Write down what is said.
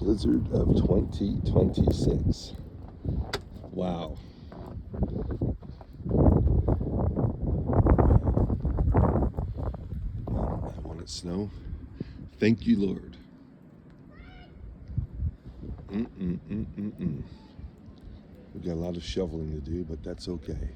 blizzard of 2026. Wow. I want it snow. Thank you, Lord. We've got a lot of shoveling to do, but that's okay.